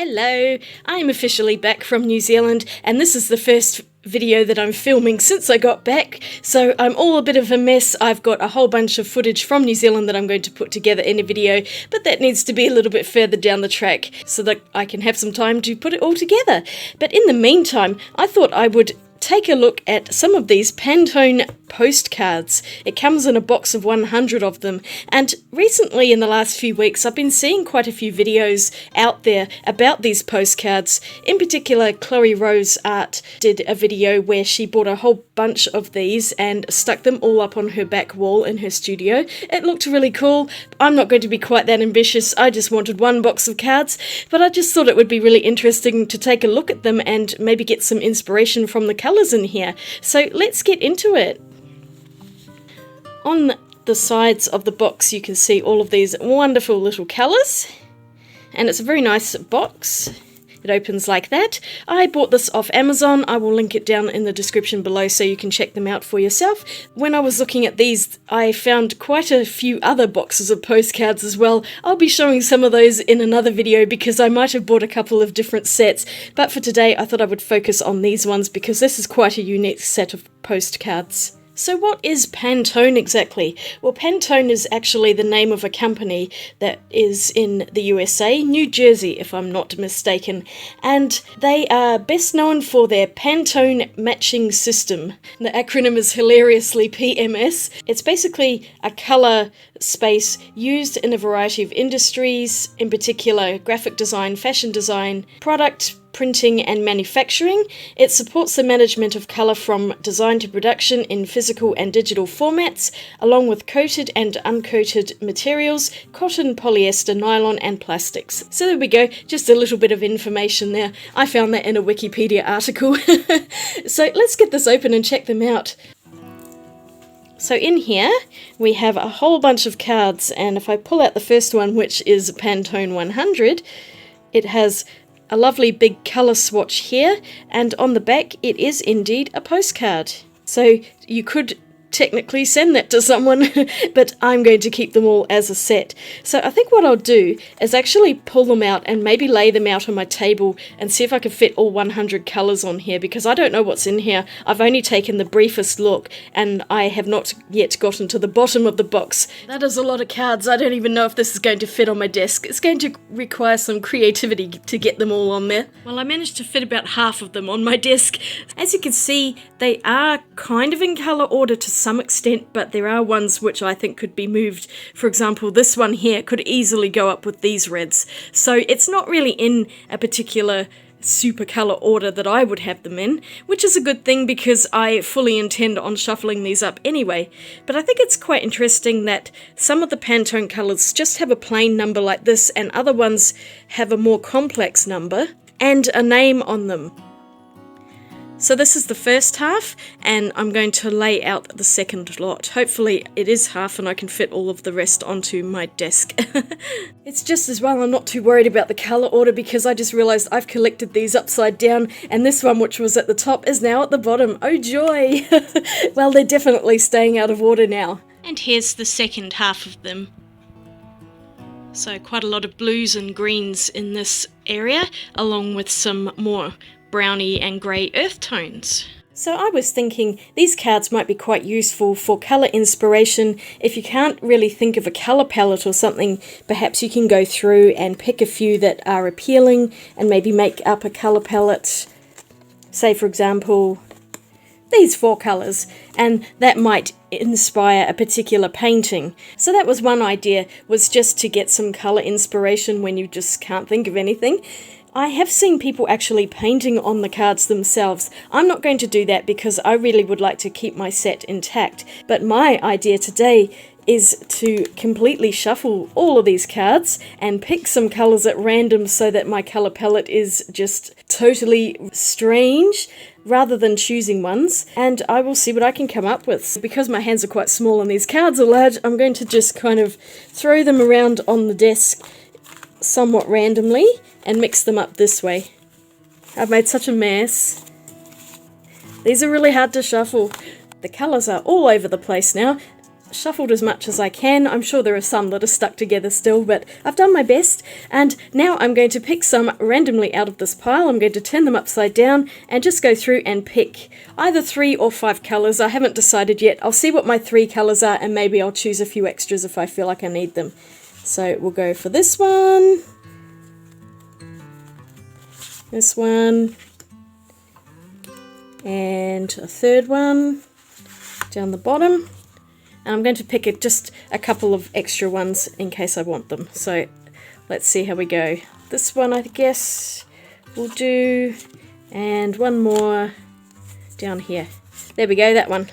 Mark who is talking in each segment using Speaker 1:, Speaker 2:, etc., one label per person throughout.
Speaker 1: Hello, I'm officially back from New Zealand and this is the first video that I'm filming since I got back, so I'm all a bit of a mess. I've got a whole bunch of footage from New Zealand that I'm going to put together in a video, but that needs to be a little bit further down the track so that I can have some time to put it all together. But in the meantime, I thought I would take a look at some of these Pantone postcards. It comes in a box of 100 of them, and recently in the last few weeks I've been seeing quite a few videos out there about these postcards. In particular, Chloe Rose Art did a video where she bought a whole bunch of these and stuck them all up on her back wall in her studio. It looked really cool. I'm not going to be quite that ambitious. I just wanted one box of cards, but I just thought it would be really interesting to take a look at them and maybe get some inspiration from the colours in here. So let's get into it. On the sides of the box you can see all of these wonderful little colours, and it's a very nice box. It opens like that. I bought this off Amazon. I will link it down in the description below so you can check them out for yourself. When I was looking at these, I found quite a few other boxes of postcards as well. I'll be showing some of those in another video because I might have bought a couple of different sets, but for today I thought I would focus on these ones because this is quite a unique set of postcards. So what is Pantone exactly? Well, Pantone is actually the name of a company that is in the USA, New Jersey if I'm not mistaken, and they are best known for their Pantone matching system. The acronym is hilariously PMS. It's basically a colour space used in a variety of industries, in particular graphic design, fashion design, product printing and manufacturing. It supports the management of colour from design to production in physical and digital formats, along with coated and uncoated materials, cotton, polyester, nylon and plastics. So there we go, just a little bit of information there. I found that in a Wikipedia article. So let's get this open and check them out. So in here we have a whole bunch of cards, and if I pull out the first one, which is Pantone 100, it has a lovely big colour swatch here, and on the back it is indeed a postcard. So you could technically send that to someone, but I'm going to keep them all as a set. So I think what I'll do is actually pull them out and maybe lay them out on my table and see if I can fit all 100 colours on here, because I don't know what's in here. I've only taken the briefest look and I have not yet gotten to the bottom of the box. That is a lot of cards. I don't even know if this is going to fit on my desk. It's going to require some creativity to get them all on there. Well, I managed to fit about half of them on my desk. As you can see, they are kind of in colour order to some extent, but there are ones which I think could be moved. For example, this one here could easily go up with these reds. So it's not really in a particular super colour order that I would have them in, which is a good thing because I fully intend on shuffling these up anyway. But I think it's quite interesting that some of the Pantone colours just have a plain number like this, and other ones have a more complex number and a name on them. So this is the first half, and I'm going to lay out the second lot. Hopefully it is half and I can fit all of the rest onto my desk. It's just as well I'm not too worried about the colour order, because I just realised I've collected these upside down, and this one, which was at the top, is now at the bottom. Oh joy! Well, they're definitely staying out of order now. And here's the second half of them. So quite a lot of blues and greens in this area, along with some more browny and grey earth tones. So I was thinking these cards might be quite useful for colour inspiration. If you can't really think of a colour palette or something, perhaps you can go through and pick a few that are appealing and maybe make up a colour palette. Say for example these 4 colours, and that might inspire a particular painting. So that was one idea, was just to get some colour inspiration when you just can't think of anything. I have seen people actually painting on the cards themselves. I'm not going to do that because I really would like to keep my set intact, but my idea today is to completely shuffle all of these cards and pick some colours at random so that my colour palette is just totally strange rather than choosing ones, and I will see what I can come up with. Because my hands are quite small and these cards are large, I'm going to just kind of throw them around on the desk somewhat randomly and mix them up this way. I've made such a mess. These are really hard to shuffle. The colours are all over the place now. shuffled as much as I can. I'm sure there are some that are stuck together still, but I've done my best. And now I'm going to pick some randomly out of this pile. I'm going to turn them upside down and just go through and pick either 3 or 5 colours. I haven't decided yet. I'll see what my 3 colours are, and maybe I'll choose a few extras if I feel like I need them. So we'll go for this one, this one, and a third one down the bottom. And I'm going to pick just a couple of extra ones in case I want them. So let's see how we go. This one, I guess, will do, and one more down here. There we go, that one.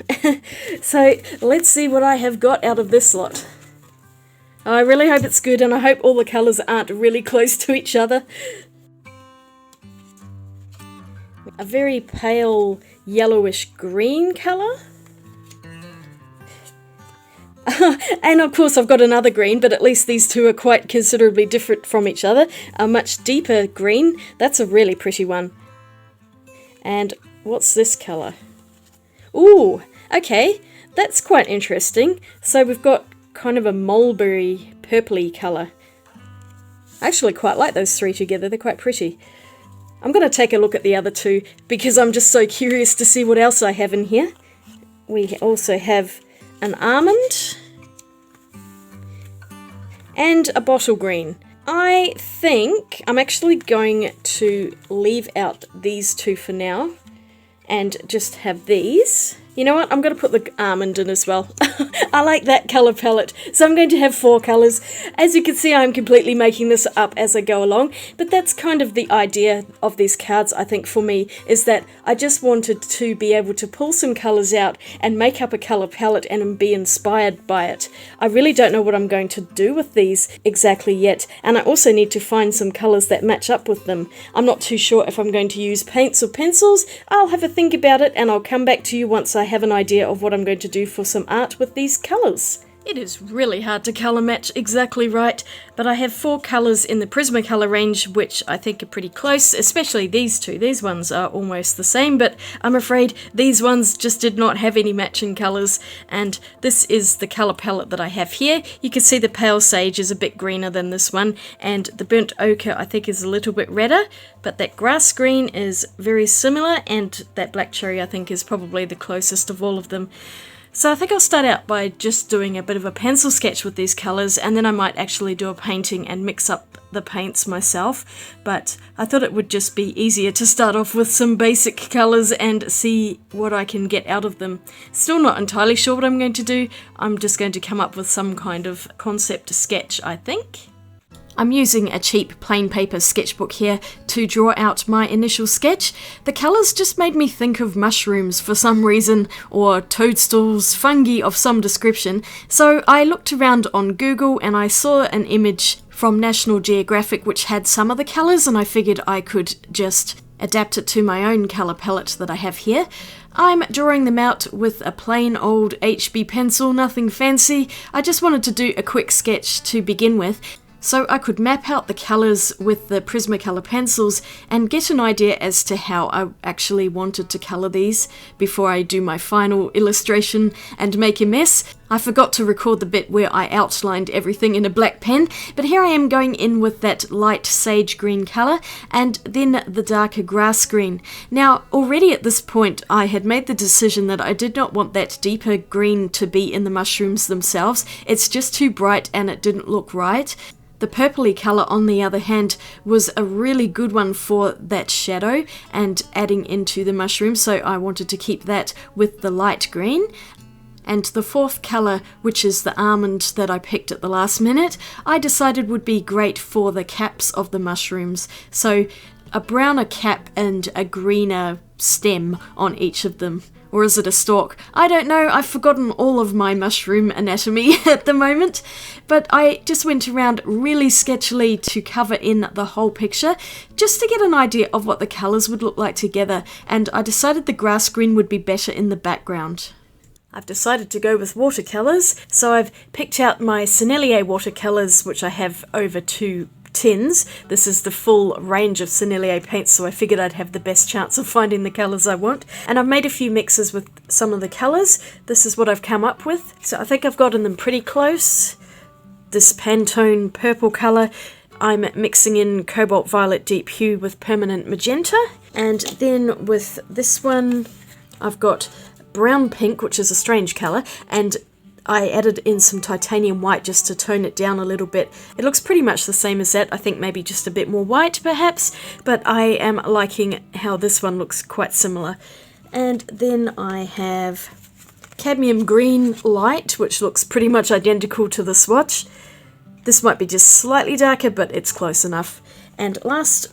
Speaker 1: So let's see what I have got out of this lot. I really hope it's good, and I hope all the colours aren't really close to each other. A very pale yellowish green colour. And of course I've got another green, but at least these two are quite considerably different from each other. A much deeper green. That's a really pretty one. And what's this colour? Ooh, okay, that's quite interesting. So we've got kind of a mulberry purpley colour. I actually quite like those 3 together, they're quite pretty. I'm going to take a look at the other 2 because I'm just so curious to see what else I have in here. We also have an almond and a bottle green. I think I'm actually going to leave out these 2 for now and just have these. You know what, I'm going to put the almond in as well. I like that colour palette. So I'm going to have 4 colours. As you can see, I'm completely making this up as I go along, but that's kind of the idea of these cards, I think, for me, is that I just wanted to be able to pull some colours out and make up a colour palette and be inspired by it. I really don't know what I'm going to do with these exactly yet, and I also need to find some colours that match up with them. I'm not too sure if I'm going to use paints or pencils. I'll have a think about it, and I'll come back to you once I have an idea of what I'm going to do for some art with these colours. It is really hard to colour match exactly right, but I have 4 colours in the Prismacolor range which I think are pretty close, especially these 2. These ones are almost the same, but I'm afraid these ones just did not have any matching colours, and this is the colour palette that I have here. You can see the pale sage is a bit greener than this one, and the burnt ochre I think is a little bit redder, but that grass green is very similar, and that black cherry I think is probably the closest of all of them. So I think I'll start out by just doing a bit of a pencil sketch with these colours, and then I might actually do a painting and mix up the paints myself, but I thought it would just be easier to start off with some basic colours and see what I can get out of them. Still not entirely sure what I'm going to do. I'm just going to come up with some kind of concept sketch, I think. I'm using a cheap plain paper sketchbook here to draw out my initial sketch. The colours just made me think of mushrooms for some reason, or toadstools, fungi of some description, so I looked around on Google and I saw an image from National Geographic which had some of the colours, and I figured I could just adapt it to my own colour palette that I have here. I'm drawing them out with a plain old HB pencil, nothing fancy. I just wanted to do a quick sketch to begin with, so I could map out the colours with the Prismacolor pencils and get an idea as to how I actually wanted to colour these before I do my final illustration and make a mess. I forgot to record the bit where I outlined everything in a black pen, but here I am going in with that light sage green colour and then the darker grass green. Now, already at this point I had made the decision that I did not want that deeper green to be in the mushrooms themselves. It's just too bright and it didn't look right. The purpley colour, on the other hand, was a really good one for that shadow and adding into the mushroom, so I wanted to keep that with the light green. And the 4th colour, which is the almond that I picked at the last minute, I decided would be great for the caps of the mushrooms. So a browner cap and a greener stem on each of them. Or is it a stalk? I don't know, I've forgotten all of my mushroom anatomy at the moment, but I just went around really sketchily to cover in the whole picture, just to get an idea of what the colours would look like together, and I decided the grass green would be better in the background. I've decided to go with watercolours, so I've picked out my Sennelier watercolours, which I have over 2 tins. This is the full range of Sennelier paints, so I figured I'd have the best chance of finding the colours I want. And I've made a few mixes with some of the colours. This is what I've come up with. So I think I've gotten them pretty close. This Pantone purple colour, I'm mixing in Cobalt Violet Deep Hue with Permanent Magenta. And then with this one, I've got Brown Pink, which is a strange colour, and I added in some titanium white just to tone it down a little bit. It looks pretty much the same as that, I think maybe just a bit more white perhaps, but I am liking how this one looks quite similar. And then I have Cadmium Green Light, which looks pretty much identical to the swatch. This might be just slightly darker, but it's close enough. And last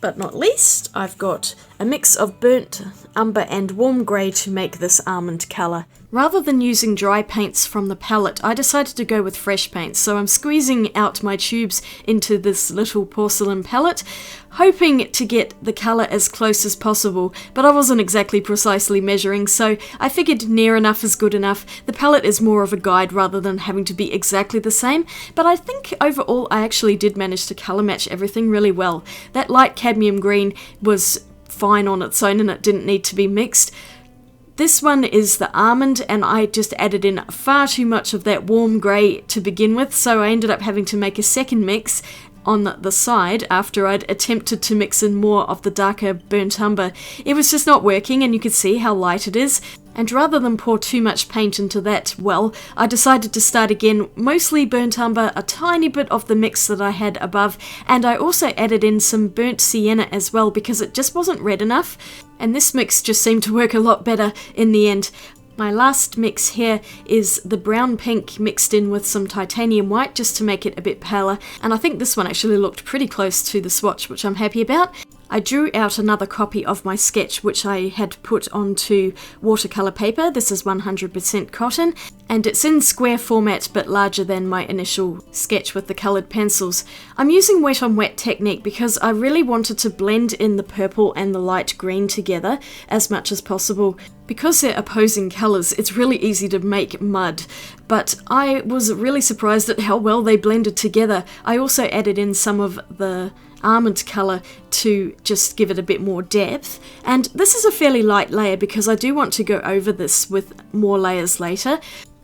Speaker 1: but not least, I've got a mix of burnt umber and warm grey to make this almond colour. Rather than using dry paints from the palette, I decided to go with fresh paints, so I'm squeezing out my tubes into this little porcelain palette, hoping to get the colour as close as possible, but I wasn't exactly precisely measuring, so I figured near enough is good enough. The palette is more of a guide rather than having to be exactly the same, but I think overall I actually did manage to colour match everything really well. That light cadmium green was fine on its own and it didn't need to be mixed. This one is the almond, and I just added in far too much of that warm grey to begin with, so I ended up having to make a second mix on the side after I'd attempted to mix in more of the darker burnt umber. It was just not working, and you could see how light it is. And rather than pour too much paint into that well, I decided to start again, mostly burnt umber, a tiny bit of the mix that I had above, and I also added in some burnt sienna as well because it just wasn't red enough, and this mix just seemed to work a lot better in the end. My last mix here is the brown pink mixed in with some titanium white just to make it a bit paler, and I think this one actually looked pretty close to the swatch, which I'm happy about. I drew out another copy of my sketch which I had put onto watercolor paper. This is 100% cotton, and it's in square format but larger than my initial sketch with the coloured pencils. I'm using wet on wet technique because I really wanted to blend in the purple and the light green together as much as possible. Because they're opposing colours, it's really easy to make mud, but I was really surprised at how well they blended together. I also added in some of the almond colour to just give it a bit more depth, and this is a fairly light layer because I do want to go over this with more layers later.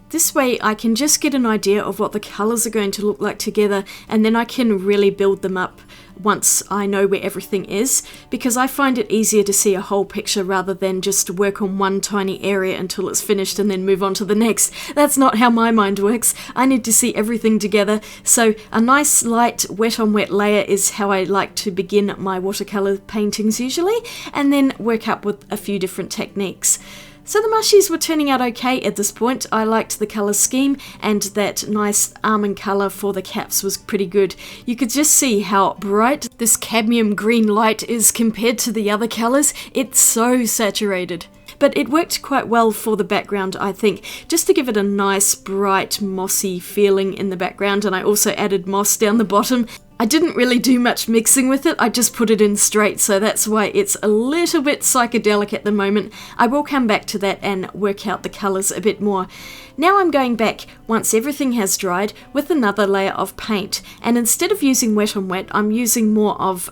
Speaker 1: This way I can just get an idea of what the colours are going to look like together, and then I can really build them up once I know where everything is, because I find it easier to see a whole picture rather than just work on one tiny area until it's finished and then move on to the next. That's not how my mind works. I need to see everything together, so a nice light wet on wet layer is how I like to begin my watercolour paintings usually, and then work up with a few different techniques. So the mushies were turning out okay at this point. I liked the colour scheme, and that nice almond colour for the caps was pretty good. You could just see how bright this cadmium green light is compared to the other colours. It's so saturated. But it worked quite well for the background, I think, just to give it a nice, bright, mossy feeling in the background, and I also added moss down the bottom. I didn't really do much mixing with it, I just put it in straight, so that's why it's a little bit psychedelic at the moment. I will come back to that and work out the colours a bit more. Now I'm going back, once everything has dried, with another layer of paint, and instead of using wet on wet, I'm using more of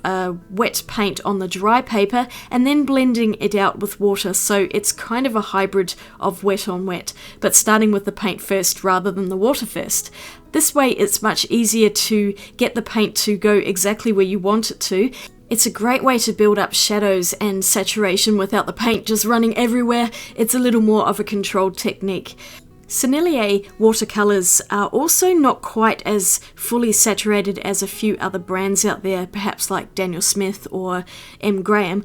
Speaker 1: wet paint on the dry paper and then blending it out with water, so it's kind of a hybrid of wet on wet, but starting with the paint first rather than the water first. This way it's much easier to get the paint to go exactly where you want it to. It's a great way to build up shadows and saturation without the paint just running everywhere. It's a little more of a controlled technique. Sennelier watercolours are also not quite as fully saturated as a few other brands out there, perhaps like Daniel Smith or M. Graham.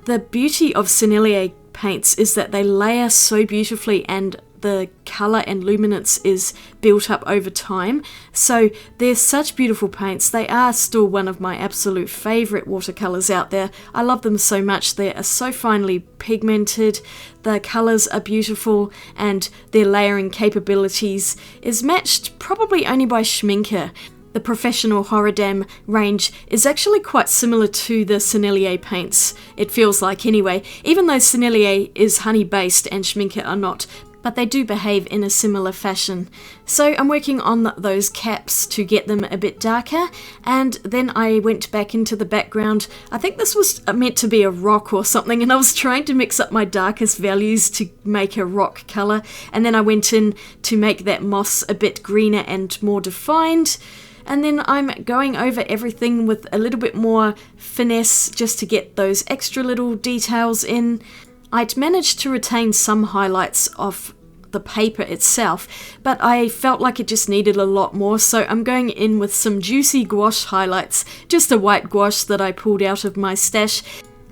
Speaker 1: The beauty of Sennelier paints is that they layer so beautifully, and the colour and luminance is built up over time. So they're such beautiful paints. They are still one of my absolute favourite watercolours out there. I love them so much. They are so finely pigmented, the colours are beautiful, and their layering capabilities is matched probably only by Schmincke. The professional Horadam range is actually quite similar to the Sennelier paints, it feels like anyway, even though Sennelier is honey based and Schmincke are not. but they do behave in a similar fashion. So I'm working on those caps to get them a bit darker, and then I went back into the background. I think this was meant to be a rock or something, and I was trying to mix up my darkest values to make a rock colour, and then I went in to make that moss a bit greener and more defined. And then I'm going over everything with a little bit more finesse just to get those extra little details in. I'd managed to retain some highlights of the paper itself, but I felt like it just needed a lot more, so I'm going in with some juicy gouache highlights, just a white gouache that I pulled out of my stash.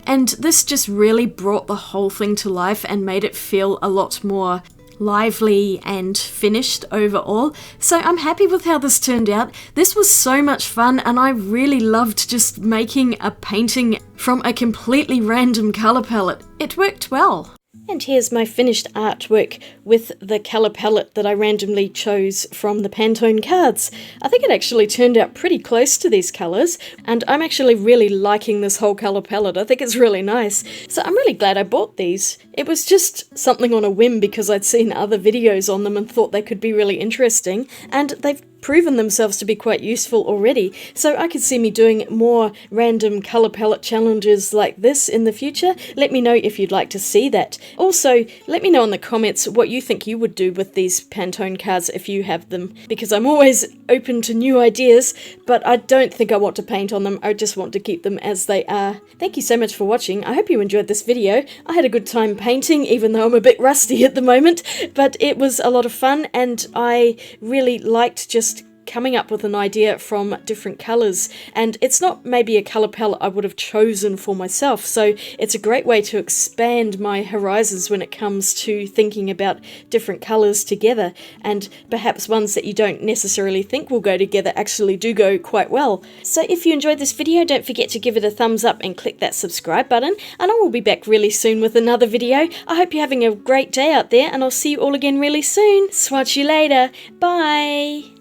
Speaker 1: And this just really brought the whole thing to life and made it feel a lot more lively and finished overall. So I'm happy with how this turned out. This was so much fun, and I really loved just making a painting from a completely random colour palette. It worked well. And here's my finished artwork with the colour palette that I randomly chose from the Pantone cards. I think it actually turned out pretty close to these colours, and I'm actually really liking this whole colour palette. I think it's really nice. So I'm really glad I bought these. It was just something on a whim because I'd seen other videos on them and thought they could be really interesting, and they've proven themselves to be quite useful already, so I could see me doing more random colour palette challenges like this in the future. Let me know if you'd like to see that. Also, let me know in the comments what you think you would do with these Pantone cards if you have them, because I'm always open to new ideas, but I don't think I want to paint on them. I just want to keep them as they are. Thank you so much for watching. I hope you enjoyed this video. I had a good time painting, even though I'm a bit rusty at the moment, but it was a lot of fun, and I really liked just coming up with an idea from different colours, and it's not maybe a colour palette I would have chosen for myself, so it's a great way to expand my horizons when it comes to thinking about different colours together, and perhaps ones that you don't necessarily think will go together actually do go quite well. So if you enjoyed this video, don't forget to give it a thumbs up and click that subscribe button, and I will be back really soon with another video. I hope you're having a great day out there, and I'll see you all again really soon. Swatch you later. Bye!